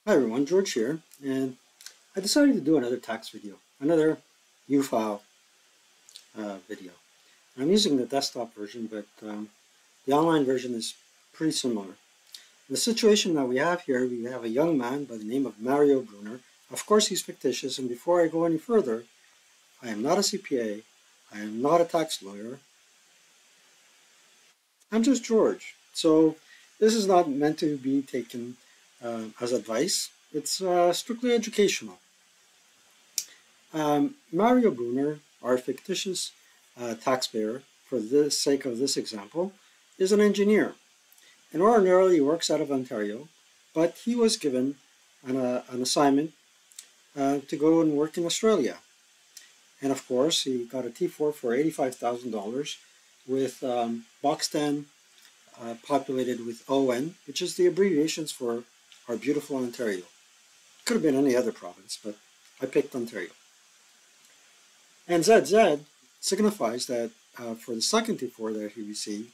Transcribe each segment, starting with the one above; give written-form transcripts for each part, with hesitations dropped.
Hi everyone, George here, and I decided to do another tax video, another U-file video. And I'm using the desktop version, but the online version is pretty similar. The situation that we have here, we have a young man by the name of Mario Brunner. Of course he's fictitious, and before I go any further, I am not a CPA, I am not a tax lawyer, I'm just George. So this is not meant to be taken as advice, it's strictly educational. Mario Brunner, our fictitious taxpayer, for the sake of this example, is an engineer. And ordinarily he works out of Ontario, but he was given an assignment to go and work in Australia. And of course, he got a T4 for $85,000 with Box 10 populated with ON, which is the abbreviations for our beautiful Ontario. Could have been any other province, but I picked Ontario. And ZZ signifies that for the second T4 that he received,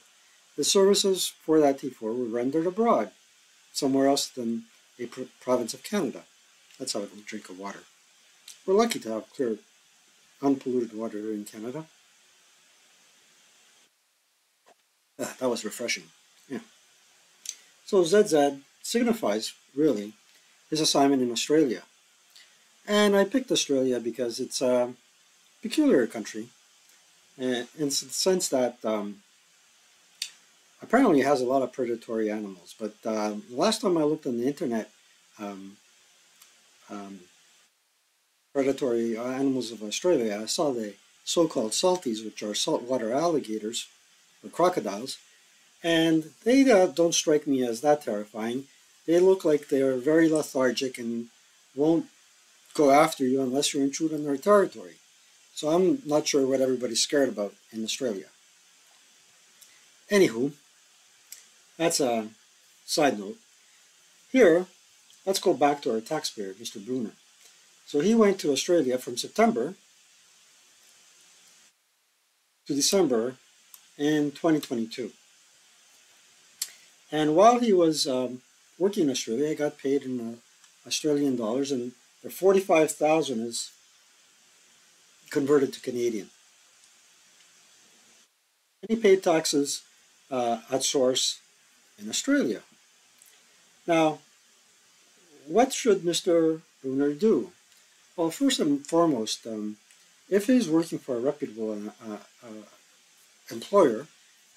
the services for that T4 were rendered abroad, somewhere else than a province of Canada. Let's have a drink of water. We're lucky to have clear, unpolluted water in Canada. That was refreshing. Yeah. So ZZ signifies, really, his assignment in Australia. And I picked Australia because it's a peculiar country, in the sense that apparently it has a lot of predatory animals. But the last time I looked on the internet, predatory animals of Australia, I saw the so-called salties, which are saltwater alligators or crocodiles, and they don't strike me as that terrifying. They look like they're very lethargic and won't go after you unless you intrude on their territory. So I'm not sure what everybody's scared about in Australia. Anywho, that's a side note. Here, let's go back to our taxpayer, Mr. Brunner. So he went to Australia from September to December in 2022. And while he was working in Australia, he got paid in Australian dollars, and the 45,000 is converted to Canadian. And he paid taxes at source in Australia. Now, what should Mr. Brunner do? Well, first and foremost, if he's working for a reputable employer,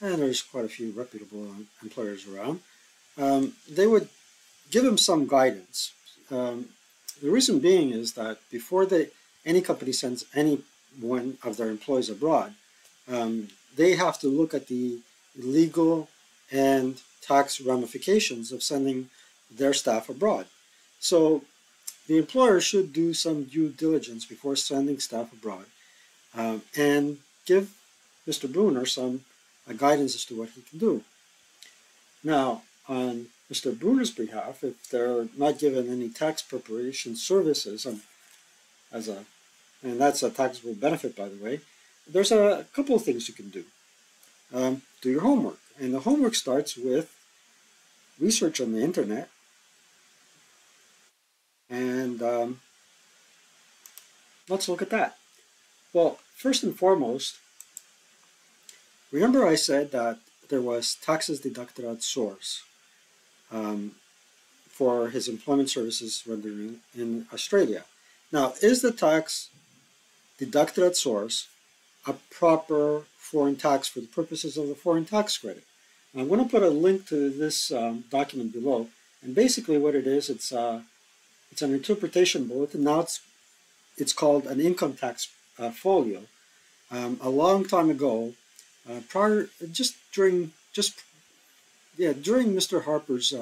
and there's quite a few reputable employers around, they would give him some guidance. The reason being is that before any company sends any one of their employees abroad, they have to look at the legal and tax ramifications of sending their staff abroad. So the employer should do some due diligence before sending staff abroad, and give Mr. Brunner some guidance as to what he can do. Now, on Mr. Brunner's behalf, if they're not given any tax preparation services, and that's a taxable benefit, by the way, there's a couple of things you can do. Do your homework, and the homework starts with research on the internet, and let's look at that. Well, first and foremost, remember I said that there was taxes deducted at source for his employment services rendered in Australia. Now, is the tax deducted at source a proper foreign tax for the purposes of the foreign tax credit? Now, I'm going to put a link to this document below, and basically what it is, it's an interpretation bulletin. Now it's called an income tax folio. A long time ago, during Mr. Harper's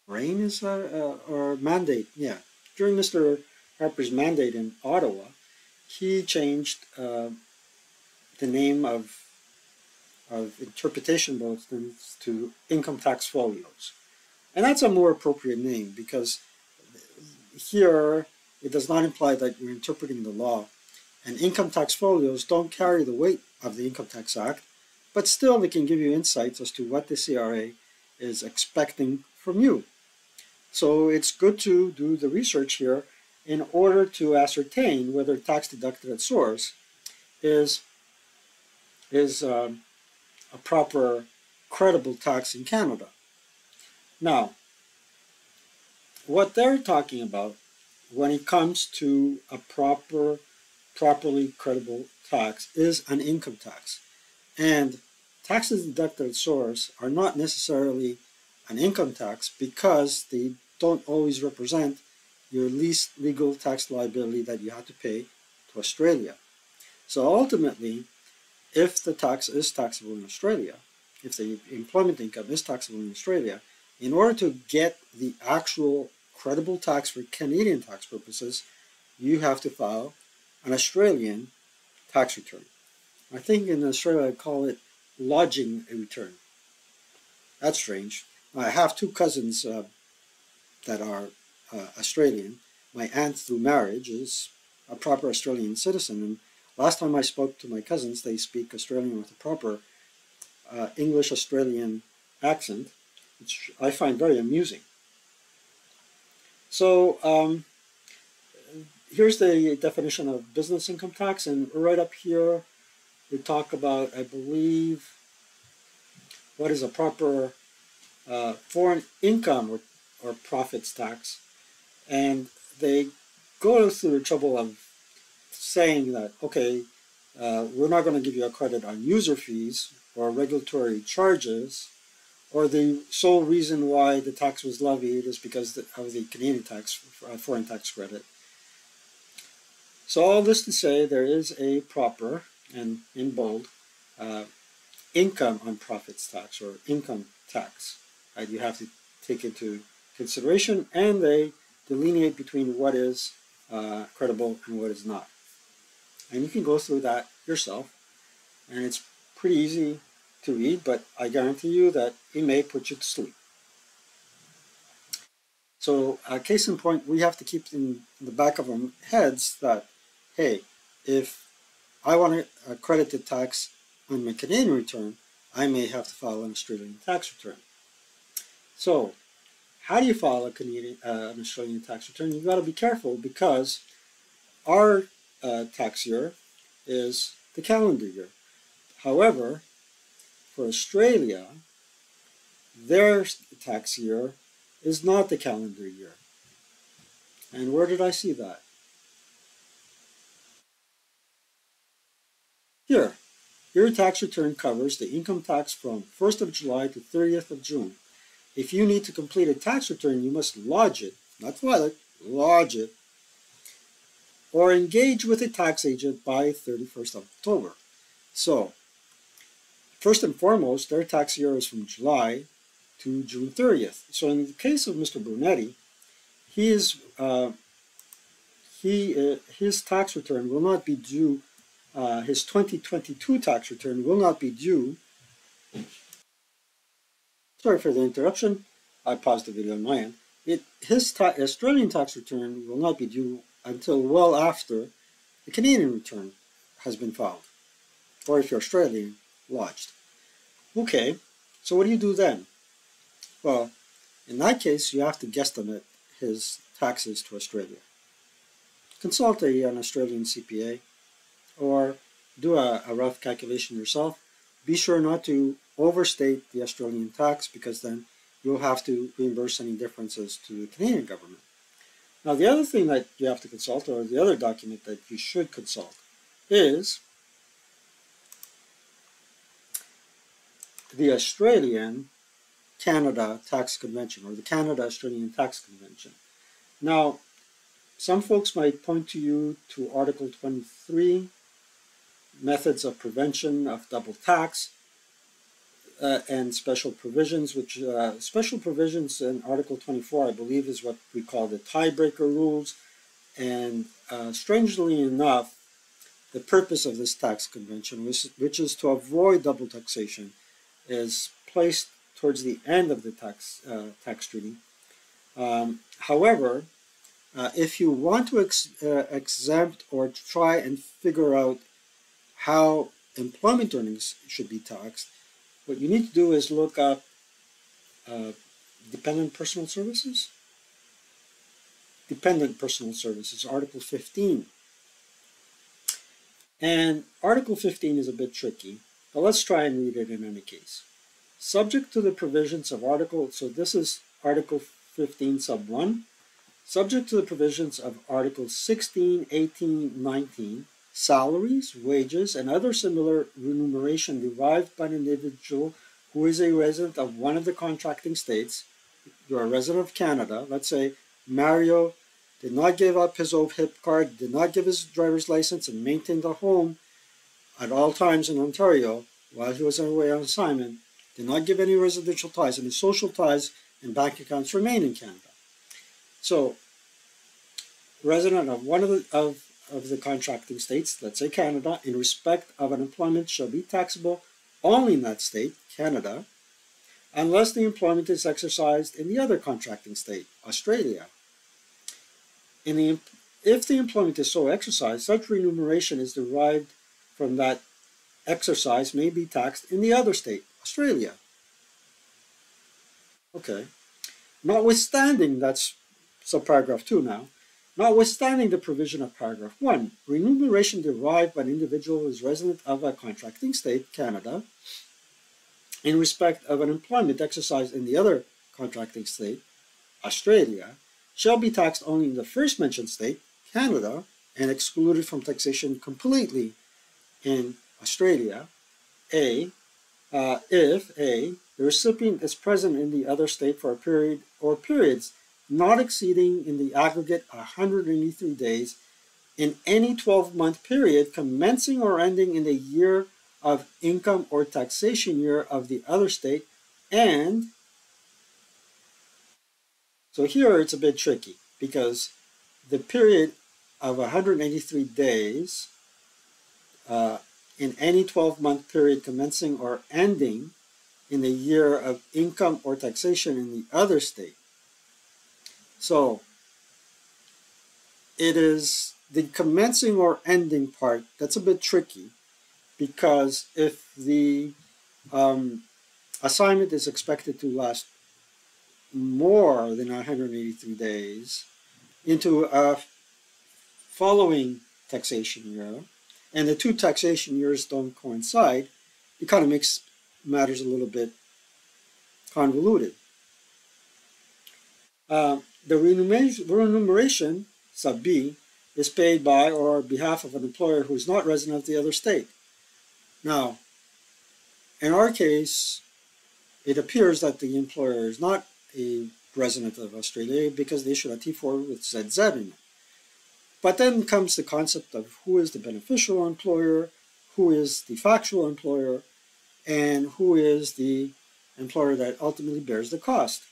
reign or mandate, during Mr. Harper's mandate in Ottawa, he changed the name of interpretation bulletins to income tax folios. And that's a more appropriate name, because here it does not imply that you're interpreting the law. And income tax folios don't carry the weight of the Income Tax Act, but still they can give you insights as to what the CRA is expecting from you. So it's good to do the research here in order to ascertain whether tax deducted at source is a proper credible tax in Canada. Now, what they're talking about when it comes to a properly credible tax is an income tax. And taxes deducted at source are not necessarily an income tax because they don't always represent your least legal tax liability that you have to pay to Australia. So ultimately, if the tax is taxable in Australia, if the employment income is taxable in Australia, in order to get the actual credible tax for Canadian tax purposes, you have to file an Australian tax return. I think in Australia I call it lodging a return. That's strange. I have two cousins that are Australian. My aunt through marriage is a proper Australian citizen, and last time I spoke to my cousins, they speak Australian with a proper English Australian accent, which I find very amusing. So here's the definition of business income tax, and right up here we talk about, I believe, what is a proper foreign income or profits tax, and they go through the trouble of saying that, okay, we're not going to give you a credit on user fees or regulatory charges, or the sole reason why the tax was levied is because of the Canadian tax, foreign tax credit. So all this to say, there is a proper, and in bold, income on profits tax or income tax that you have to take into consideration, and they delineate between what is credible and what is not. And you can go through that yourself, and it's pretty easy to read, but I guarantee you that it may put you to sleep. So case in point, we have to keep in the back of our heads that, hey, if I want to credit the tax on my Canadian return, I may have to file an Australian tax return. So how do you file an Australian tax return? You've got to be careful because our tax year is the calendar year. However, for Australia, their tax year is not the calendar year. And where did I see that? Here. Your tax return covers the income tax from 1st of July to 30th of June. If you need to complete a tax return, you must lodge it, not file it, lodge it, or engage with a tax agent by 31st of October. So, first and foremost, their tax year is from July to June 30th. So in the case of Mr. Brunetti, his tax return will not be due, his 2022 tax return will not be due. Sorry for the interruption. I paused the video on my end. His Australian tax return will not be due until well after the Canadian return has been filed, or if you're Australian, lodged. Okay, so what do you do then? Well, in that case, you have to guesstimate his taxes to Australia. Consult an Australian CPA or do a rough calculation yourself. Be sure not to overstate the Australian tax because then you'll have to reimburse any differences to the Canadian government. Now, the other thing that you have to consult, or the other document that you should consult, is the Australian Canada Tax Convention, or the Canada-Australian Tax Convention. Now, some folks might point to you to Article 23, Methods of Prevention of Double Tax, and special provisions, which special provisions in Article 24, I believe, is what we call the tiebreaker rules. And strangely enough, the purpose of this tax convention, which is to avoid double taxation, is placed towards the end of the tax treaty. However, if you want to exempt or try and figure out how employment earnings should be taxed, what you need to do is look up uh, dependent personal services? Dependent personal services, Article 15. And Article 15 is a bit tricky, but let's try and read it in any case. Subject to the provisions of so this is Article 15 sub 1, subject to the provisions of Articles 16, 18, 19, salaries, wages, and other similar remuneration derived by an individual who is a resident of one of the contracting states. You're a resident of Canada. Let's say Mario did not give up his OHIP card, did not give his driver's license, and maintained a home at all times in Ontario while he was away on assignment, did not give any residential ties, and his social ties and bank accounts remain in Canada. So, resident of one of the contracting states, let's say Canada, in respect of an employment shall be taxable only in that state, Canada, unless the employment is exercised in the other contracting state, Australia. If the employment is so exercised, such remuneration is derived from that exercise may be taxed in the other state, Australia. Okay. Notwithstanding, that's subparagraph 2 now, notwithstanding the provision of paragraph 1, remuneration derived by an individual who is resident of a contracting state, Canada, in respect of an employment exercised in the other contracting state, Australia, shall be taxed only in the first mentioned state, Canada, and excluded from taxation completely in Australia, if the recipient is present in the other state for a period or periods not exceeding in the aggregate 183 days in any 12-month period commencing or ending in the year of income or taxation year of the other state. And so here it's a bit tricky because the period of 183 days in any 12-month period commencing or ending in the year of income or taxation in the other state. So it is the commencing or ending part that's a bit tricky because if the assignment is expected to last more than 183 days into a following taxation year, and the two taxation years don't coincide, it kind of makes matters a little bit convoluted. The remuneration, sub B, is paid by or on behalf of an employer who is not resident of the other state. Now, in our case, it appears that the employer is not a resident of Australia because they issued a T4 with ZZ in it. But then comes the concept of who is the beneficial employer, who is the factual employer, and who is the employer that ultimately bears the cost.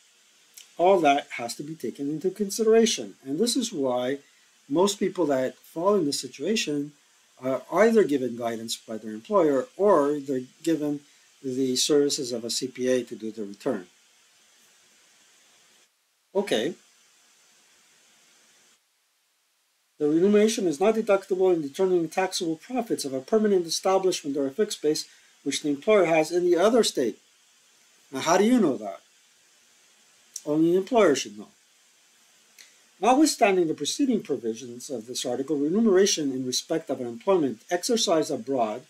All that has to be taken into consideration. And this is why most people that fall in this situation are either given guidance by their employer or they're given the services of a CPA to do the return. Okay. The remuneration is not deductible in determining taxable profits of a permanent establishment or a fixed base which the employer has in the other state. Now, how do you know that? Only the employer should know. Notwithstanding the preceding provisions of this article, remuneration in respect of an employment exercised abroad,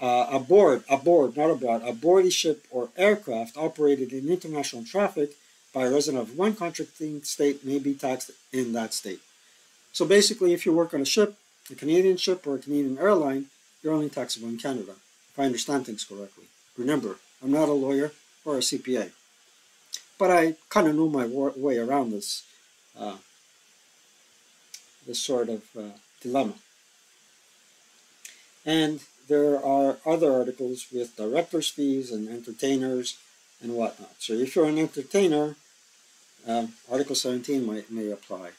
aboard a ship or aircraft operated in international traffic by a resident of one contracting state may be taxed in that state. So basically, if you work on a ship, a Canadian ship or a Canadian airline, you're only taxable in Canada, if I understand things correctly. Remember, I'm not a lawyer or a CPA, but I kind of know my way around this, this sort of dilemma. And there are other articles with directors' fees and entertainers and whatnot. So if you're an entertainer, Article 17 may apply.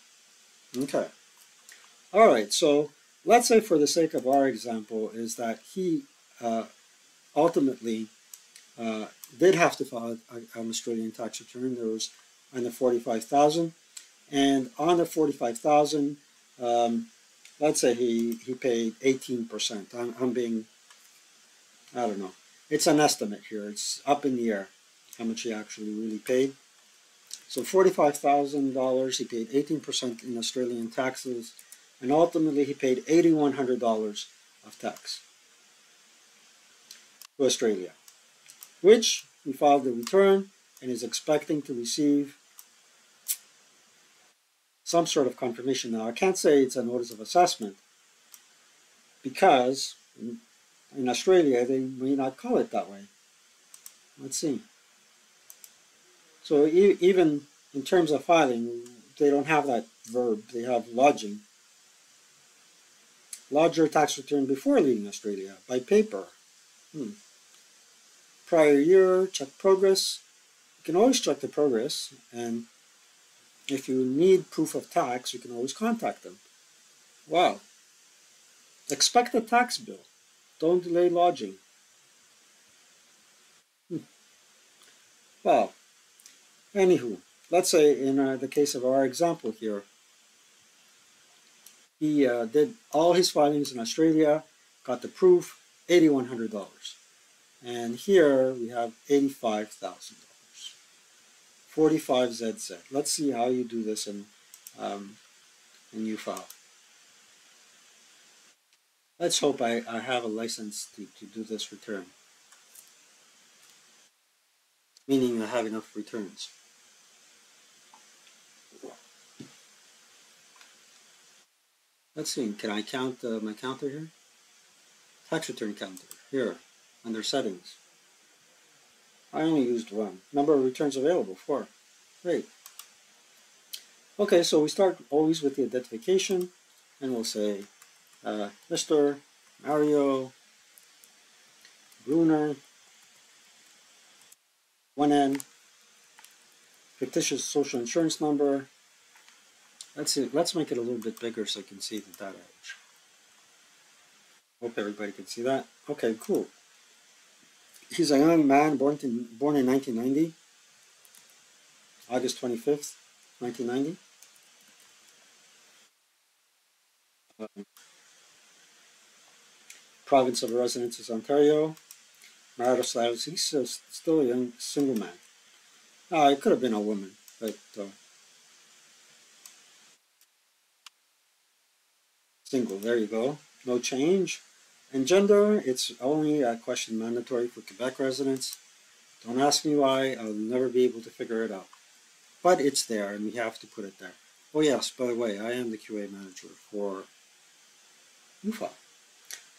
Okay. All right, so let's say for the sake of our example is that he ultimately did have to file an Australian tax return. There was on the $45,000, and on the $45,000, let's say he paid 18%. I'm being, I don't know. It's an estimate here. It's up in the air. how much he actually really paid. So $45,000, he paid 18% in Australian taxes, and ultimately he paid $8,100 of tax to Australia, which he filed the return and is expecting to receive some sort of confirmation. Now, I can't say it's a notice of assessment because in Australia they may not call it that way. Let's see. So even in terms of filing, they don't have that verb. They have lodging. Lodge your tax return before leaving Australia by paper. Prior year, check progress. You can always check the progress, and if you need proof of tax, you can always contact them. Wow. Expect a tax bill. Don't delay lodging. Well, anywho, let's say in the case of our example here, he did all his filings in Australia, got the proof, $8,100. And here we have $85,000. 45ZZ. Let's see how you do this in UFile. Let's hope I have a license to do this return. Meaning I have enough returns. Let's see, can I count my counter here? Tax return counter, here, under settings. I only used one. Number of returns available, 4. Great. Okay, so we start always with the identification, and we'll say Mr. Mario Bruner, 1N, fictitious social insurance number. Let's see, let's make it a little bit bigger so you can see the data edge. Hope everybody can see that. Okay, cool. He's a young man born in 1990, August 25th, 1990. Province of residence is Ontario. Marital status, he's still a young single man. It could have been a woman, but single, there you go. No change. And gender, it's only a question mandatory for Quebec residents. Don't ask me why, I'll never be able to figure it out. But it's there, and we have to put it there. Oh yes, by the way, I am the QA manager for UFA.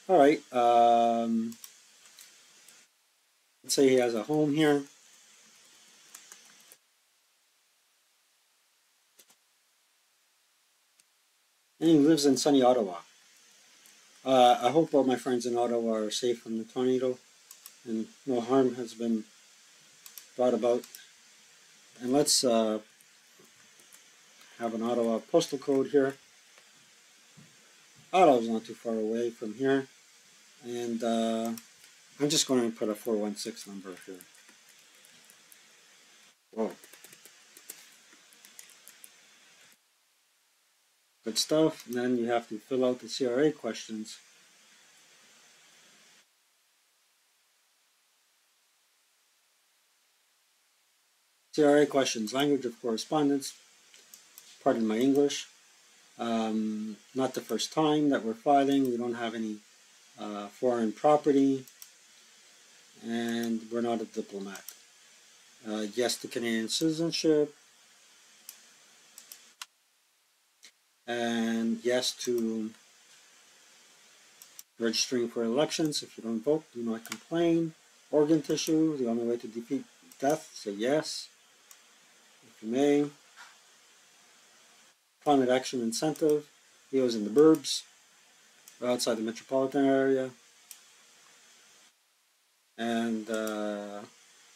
All right, let's say he has a home here. And he lives in sunny Ottawa. I hope all my friends in Ottawa are safe from the tornado and no harm has been brought about. And let's have an Ottawa postal code here. Ottawa's not too far away from here. And I'm just going to put a 416 number here. Whoa. Good stuff. And then you have to fill out the CRA questions. CRA questions, language of correspondence. Pardon my English. Not the first time that we're filing. We don't have any foreign property. And we're not a diplomat. Yes to Canadian citizenship. And yes to registering for elections. If you don't vote, do not complain. Organ tissue, the only way to defeat death, say yes, if you may. Climate action incentive, he was in the burbs, or outside the metropolitan area. And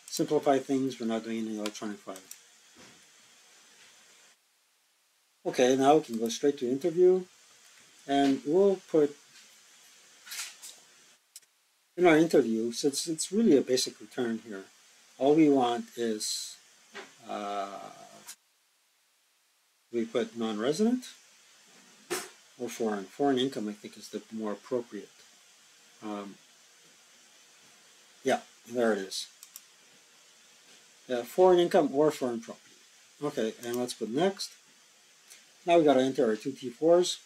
simplify things, we're not doing any electronic filing. Okay, now we can go straight to interview, and we'll put in our interview, since it's really a basic return here, all we want is we put non-resident or foreign. Foreign income, I think, is the more appropriate. Yeah, there it is. foreign income or foreign property. Okay, and let's put next. Now we got to enter our two T4s.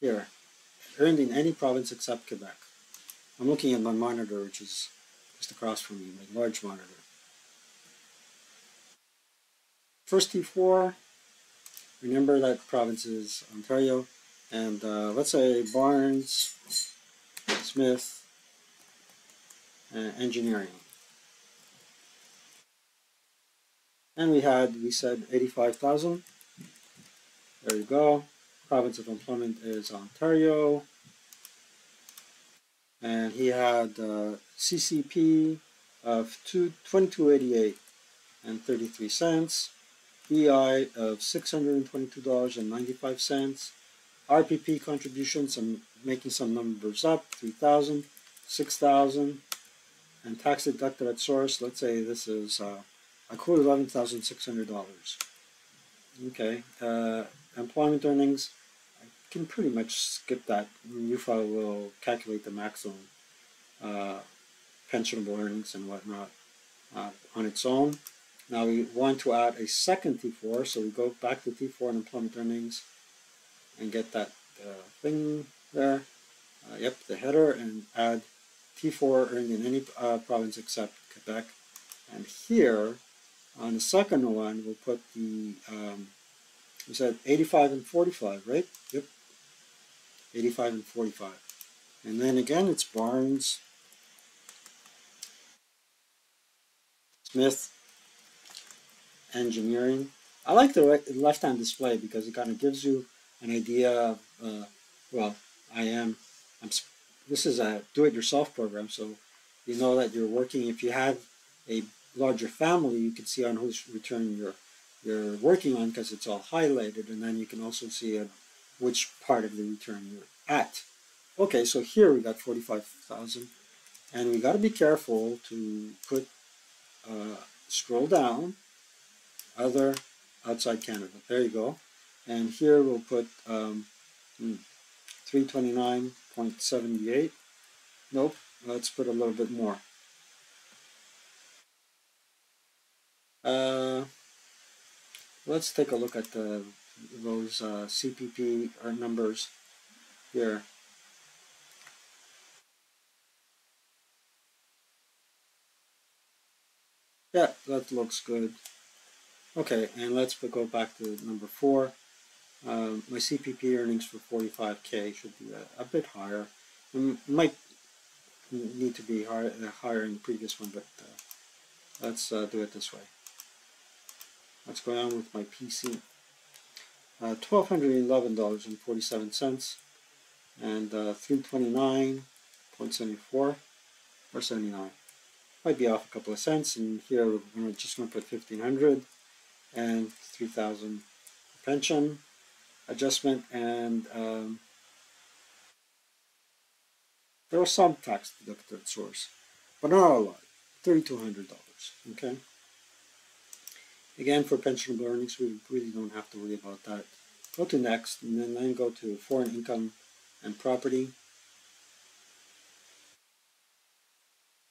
Here, earned in any province except Quebec. I'm looking at my monitor, which is just across from me, my large monitor. First T4, remember that province is Ontario, and let's say Barnes, Smith, Engineering. And we said 85,000. There you go. Province of employment is Ontario. And he had CCP of 2288 and 33 cents, EI of $622.95, RPP contributions, I'm making some numbers up, 3,000, 6,000, and tax deducted at source, let's say this is a quote of $11,600. Okay, employment earnings, I can pretty much skip that. UFA will calculate the maximum pensionable earnings and whatnot on its own. Now we want to add a second T4, so we go back to T4 and employment earnings and get that thing there. Yep, the header, and add T4 earned in any province except Quebec. And here, on the second one, we'll put the, we said 85 and 45, right? Yep, 85 and 45. And then again, it's Barnes, Smith, Engineering. I like the left-hand display because it kind of gives you an idea of, well, this is a do-it-yourself program, so you know that you're working. If you have a larger family, you can see on whose return you're working on because it's all highlighted, and then you can also see which part of the return you're at. Okay, so here we got 45,000, and we got to be careful to put scroll down, other, outside Canada. There you go. And here we'll put 329.78. Nope, let's put a little bit more. Let's take a look at those CPP numbers here. Yeah, that looks good. Okay, and let's go back to number 4. My CPP earnings for 45K should be a bit higher. Might need to be higher in the previous one, but let's do it this way. Let's go on with my PC. $1,211.47 and 329.74 or 79. Might be off a couple of cents, and here we're just going to put 1,500 and 3,000 pension adjustment, and there was some tax deducted at source, but not a lot, $3,200. Okay. Again, for pensionable earnings, we really don't have to worry about that. Go to next, and then go to foreign income and property.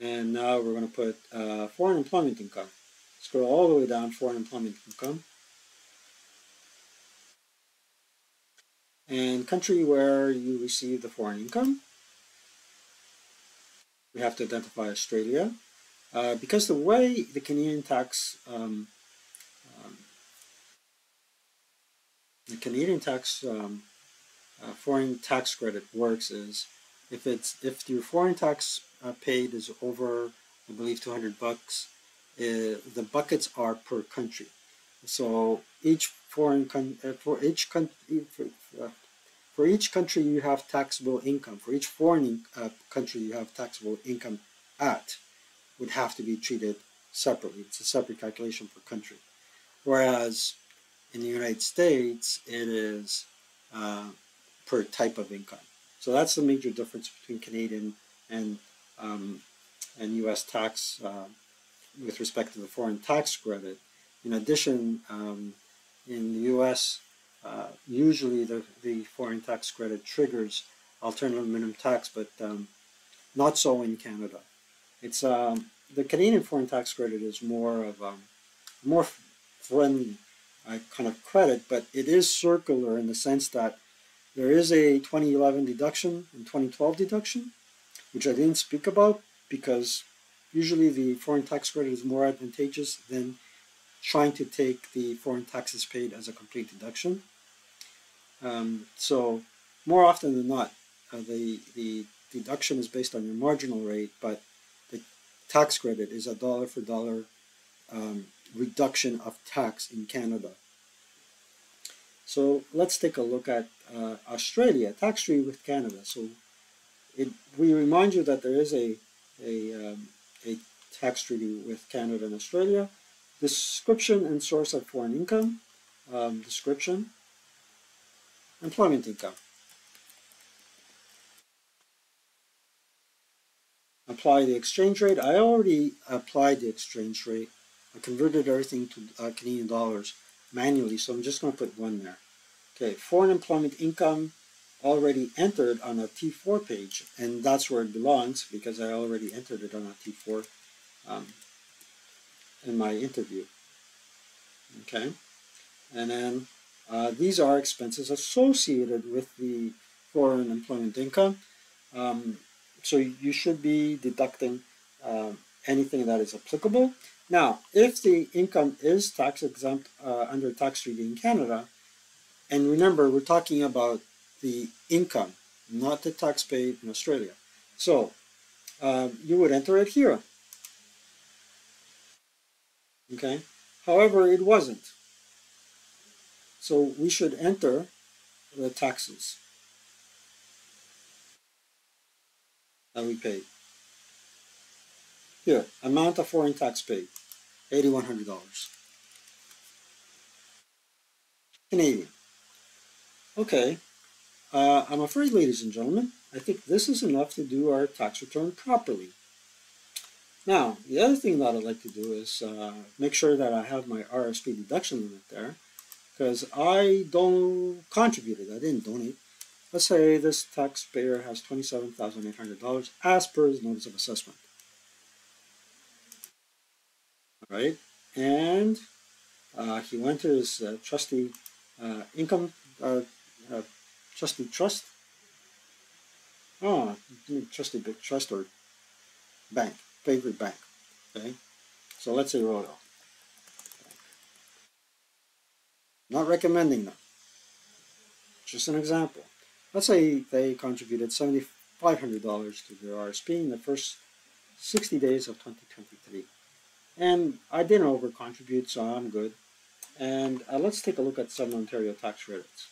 And now we're going to put foreign employment income. Scroll all the way down, foreign employment income. And country where you receive the foreign income. We have to identify Australia. Because the way the Canadian tax foreign tax credit works is if your foreign tax paid is over, I believe, $200, the buckets are per country. So for each country you have taxable income. For each foreign country you have taxable income would have to be treated separately. It's a separate calculation per country. Whereas in the United States, it is per type of income. So that's the major difference between Canadian and U.S. tax with respect to the foreign tax credit. In addition, in the U.S., usually the foreign tax credit triggers alternative minimum tax, but not so in Canada. It's the Canadian foreign tax credit is more of a more friendly kind of credit, but it is circular in the sense that there is a 2011 deduction and 2012 deduction, which I didn't speak about because usually the foreign tax credit is more advantageous than trying to take the foreign taxes paid as a complete deduction. So more often than not, the deduction is based on your marginal rate, but the tax credit is a dollar for dollar reduction of tax in Canada. So let's take a look at Australia, tax treaty with Canada. So we remind you that there is a tax treaty with Canada and Australia. Description and source of foreign income. Description. Employment income. Apply the exchange rate. I already applied the exchange rate. I converted everything to Canadian dollars manually, so I'm just going to put 1 there. Okay, foreign employment income already entered on a T4 page, and that's where it belongs because I already entered it on a T4 in my interview. Okay, and then these are expenses associated with the foreign employment income. So you should be deducting anything that is applicable. Now, if the income is tax exempt under tax treaty in Canada, and remember, we're talking about the income, not the tax paid in Australia. So you would enter it here. Okay. However, it wasn't. So we should enter the taxes that we paid. Here, amount of foreign tax paid, $8,100. Canadian. Okay, I'm afraid, ladies and gentlemen, I think this is enough to do our tax return properly. Now, the other thing that I'd like to do is make sure that I have my RSP deduction limit there, because I don't contributed, I didn't donate. Let's say this taxpayer has $27,800 as per his notice of assessment. All right, and he went to his trustee income trustee trust. Oh, trustee big trust or bank, favorite bank. Okay, so let's say Royal. Not recommending them. Just an example. Let's say they contributed $7,500 to their RSP in the first 60 days of 2023. And I didn't over-contribute, so I'm good. And let's take a look at Southern Ontario tax credits.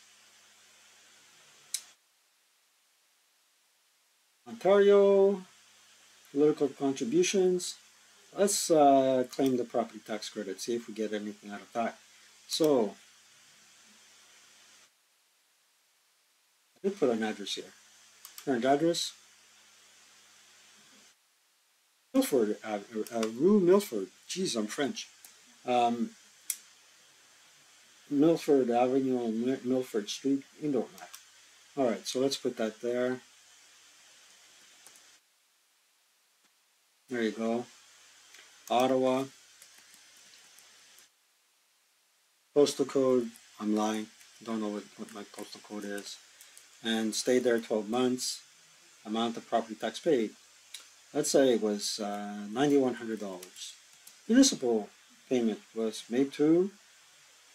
Ontario, political contributions. Let's claim the property tax credit, see if we get anything out of that. So, I did put an address here. Current address. Milford, Rue Milford. Geez, I'm French. Milford Avenue and Milford Street, Indoor map. Alright, so let's put that there. There you go. Ottawa. Postal code, I'm lying. Don't know what my postal code is. And stayed there 12 months. Amount of property tax paid. Let's say it was $9,100. Municipal payment was made to.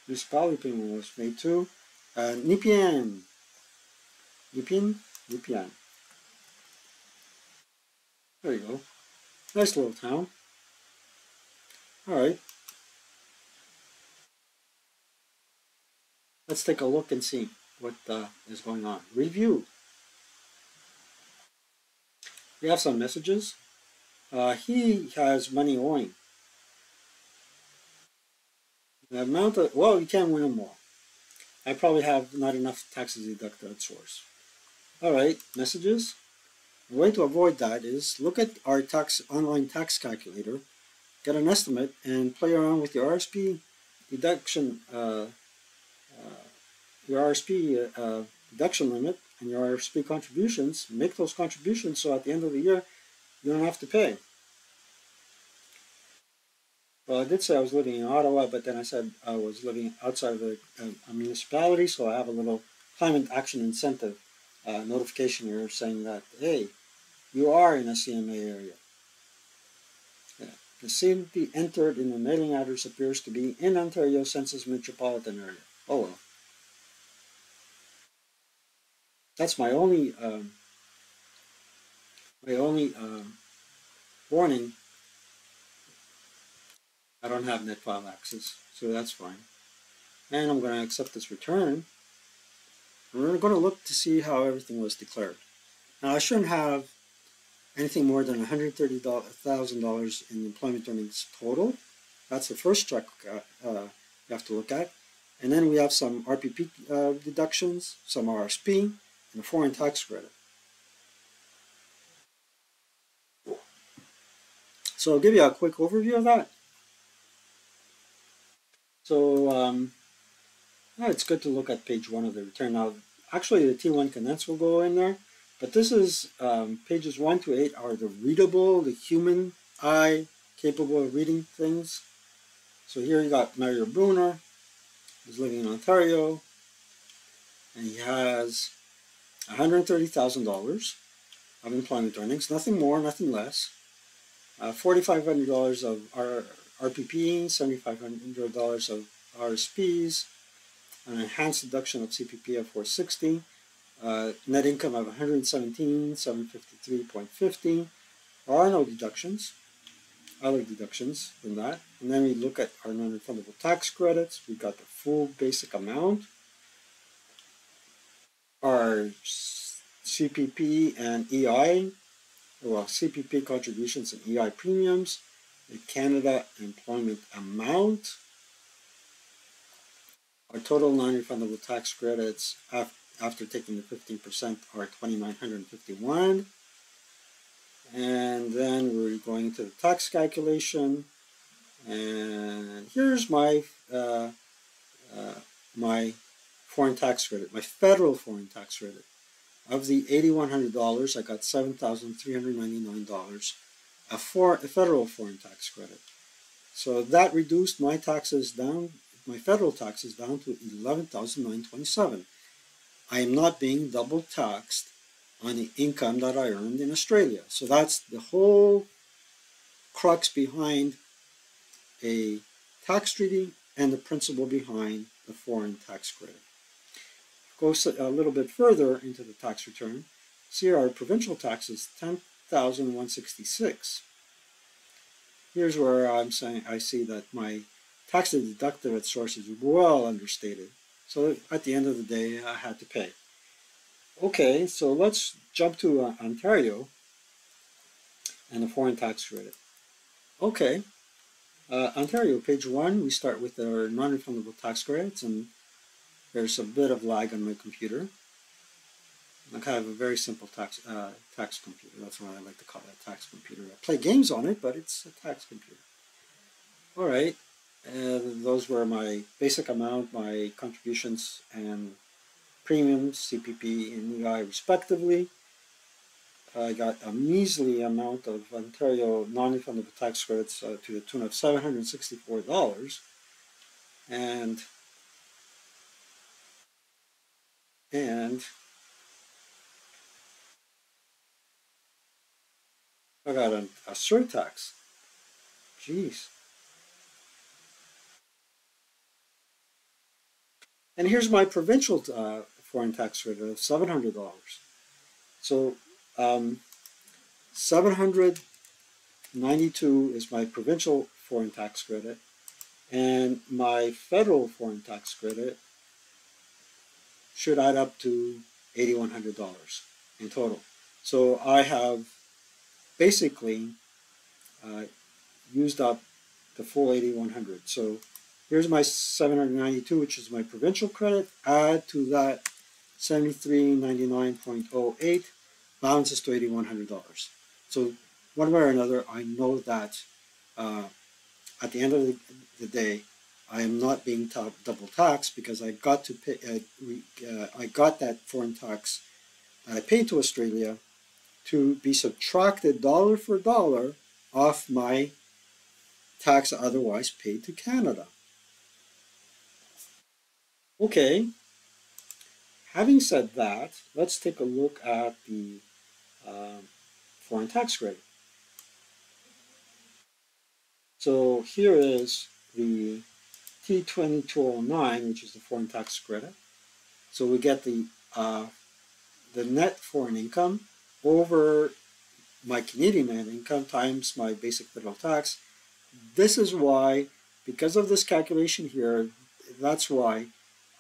Municipality payment was made to. Nepean. Nepean? Nepean. There you go. Nice little town. Alright. Let's take a look and see what is going on. Review. We have some messages. He has money owing. The amount of, well, you can't win them all. I probably have not enough taxes deducted at source. Alright, messages. The way to avoid that is look at our online tax calculator, get an estimate, and play around with your RSP deduction, deduction limit and your RSP contributions. Make those contributions so at the end of the year you don't have to pay. Well, I did say I was living in Ottawa, but then I said I was living outside of a municipality, so I have a little climate action incentive notification here saying that, hey, you are in a CMA area. Yeah. The CMP entered in the mailing address appears to be in Ontario Census Metropolitan Area. Oh well. That's my only warning. I don't have net file access, so that's fine. And I'm going to accept this return. We're going to look to see how everything was declared. Now, I shouldn't have anything more than $130,000 in employment earnings total. That's the first check you have to look at. And then we have some RPP deductions, some RSP, and a foreign tax credit. So I'll give you a quick overview of that. So it's good to look at page 1 of the return. Now, actually, the T1 condense will go in there, but this is pages 1 to 8 are the readable, the human eye capable of reading things. So here you got Mario Bruner. He's living in Ontario, and he has $130,000 of employment earnings, nothing more, nothing less. $4,500 of RPP, $7,500 of RSPs, an enhanced deduction of CPP of $460, net income of $117,753.50. There are no deductions, other deductions than that. And then we look at our non-refundable tax credits. We got the full basic amount, our CPP and EI, well, CPP contributions and EI premiums, the Canada employment amount, our total non-refundable tax credits after taking the 15% are $2,951. And then we're going to the tax calculation. And here's my my foreign tax credit, my federal foreign tax credit. Of the $8,100, I got $7,399 a federal foreign tax credit. So that reduced my taxes down, my federal taxes down to $11,927. I am not being double taxed on the income that I earned in Australia. So that's the whole crux behind a tax treaty and the principle behind the foreign tax credit. Go a little bit further into the tax return. See our provincial taxes, $10,166. Here's where I'm saying I see that my tax deducted at source is well understated. So at the end of the day, I had to pay. Okay, so let's jump to Ontario and the foreign tax credit. Okay, Ontario, page 1, we start with our non-refundable tax credits, and there's a bit of lag on my computer. I have a very simple tax computer. That's why I like to call it a tax computer. I play games on it, but it's a tax computer. All right, those were my basic amount, my contributions and premiums, CPP and EI respectively. I got a measly amount of Ontario non-refundable tax credits to the tune of $764. And I got a surtax. Jeez. And here's my provincial foreign tax credit of $700. So $792 is my provincial foreign tax credit, and my federal foreign tax credit should add up to $8,100 in total. So I have basically used up the full $8,100. So here's my $792, which is my provincial credit. Add to that $73.99.08, balances to $8,100. So one way or another, I know that at the end of the day, I am not being double taxed because I got to pay. I got that foreign tax that I paid to Australia to be subtracted dollar for dollar off my tax otherwise paid to Canada. Okay, having said that, let's take a look at the foreign tax credit. So here is the T2209, which is the foreign tax credit. So we get the net foreign income over my Canadian net income times my basic federal tax. This is why, because of this calculation here, that's why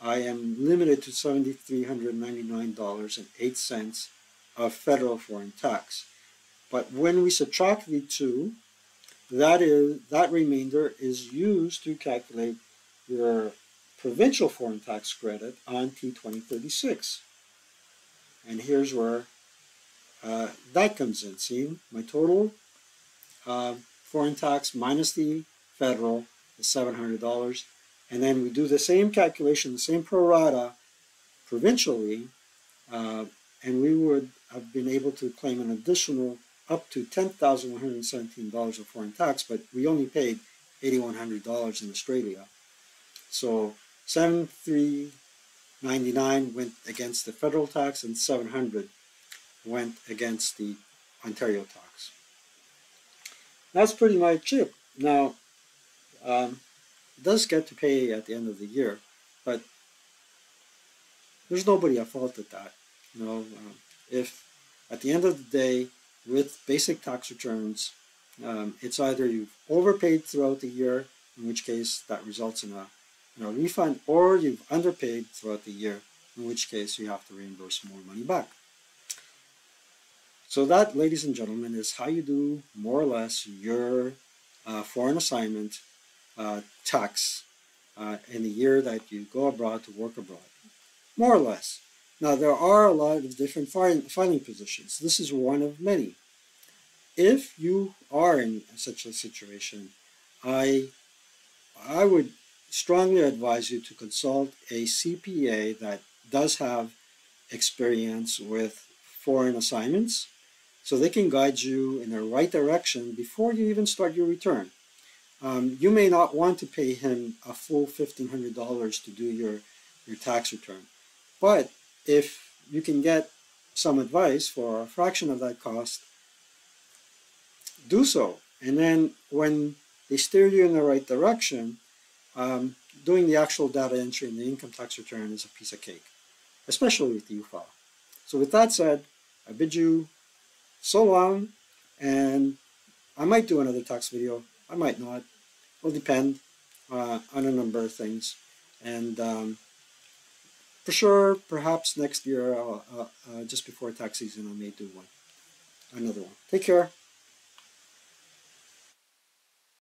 I am limited to $7,399.08 of federal foreign tax. But when we subtract the two, that remainder is used to calculate your provincial foreign tax credit on T2036. And here's where that comes in. See, my total foreign tax minus the federal is $700. And then we do the same calculation, the same pro rata provincially, and we would have been able to claim an additional up to $10,117 of foreign tax, but we only paid $8,100 in Australia. So $7,399 went against the federal tax, and $700 went against the Ontario tax. That's pretty much it. Now, it does get to pay at the end of the year, but there's nobody at fault at that. If at the end of the day, with basic tax returns, it's either you've overpaid throughout the year, in which case that results in a refund, or you've underpaid throughout the year, in which case you have to reimburse more money back. So that, ladies and gentlemen, is how you do more or less your foreign assignment tax in the year that you go abroad to work abroad. More or less. Now, there are a lot of different filing positions. This is one of many. If you are in such a situation, I would strongly advise you to consult a CPA that does have experience with foreign assignments, so they can guide you in the right direction before you even start your return. You may not want to pay him a full $1,500 to do your tax return, but if you can get some advice for a fraction of that cost, do so. And then when they steer you in the right direction, doing the actual data entry in the income tax return is a piece of cake, especially with the UFAW. So with that said, I bid you so long, and I might do another tax video. I might not. It'll depend on a number of things. And for sure, perhaps next year, just before tax season, I may do another one. Take care.